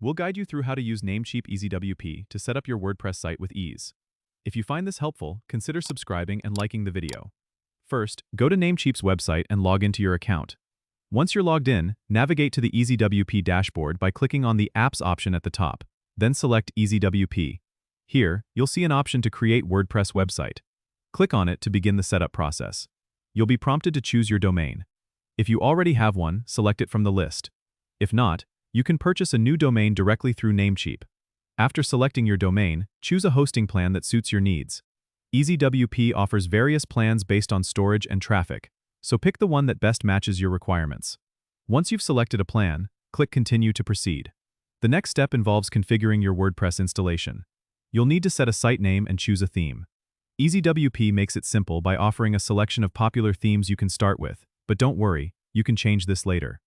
We'll guide you through how to use Namecheap EasyWP to set up your WordPress site with ease. If you find this helpful, consider subscribing and liking the video. First, go to Namecheap's website and log into your account. Once you're logged in, navigate to the EasyWP dashboard by clicking on the Apps option at the top, then select EasyWP. Here, you'll see an option to create WordPress website. Click on it to begin the setup process. You'll be prompted to choose your domain. If you already have one, select it from the list. If not, you can purchase a new domain directly through Namecheap. After selecting your domain, choose a hosting plan that suits your needs. EasyWP offers various plans based on storage and traffic, so pick the one that best matches your requirements. Once you've selected a plan, click Continue to proceed. The next step involves configuring your WordPress installation. You'll need to set a site name and choose a theme. EasyWP makes it simple by offering a selection of popular themes you can start with, but don't worry, you can change this later.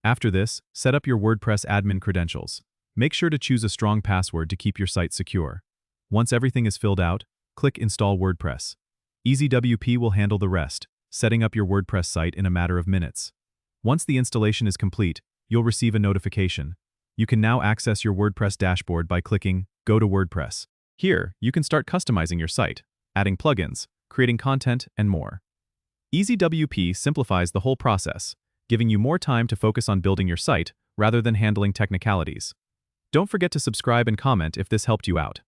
After this, set up your WordPress admin credentials. Make sure to choose a strong password to keep your site secure. Once everything is filled out, click Install WordPress. EasyWP will handle the rest, setting up your WordPress site in a matter of minutes. Once the installation is complete, you'll receive a notification. You can now access your WordPress dashboard by clicking Go to WordPress. Here, you can start customizing your site, adding plugins, creating content, and more. EasyWP simplifies the whole process, giving you more time to focus on building your site rather than handling technicalities. Don't forget to subscribe and comment if this helped you out.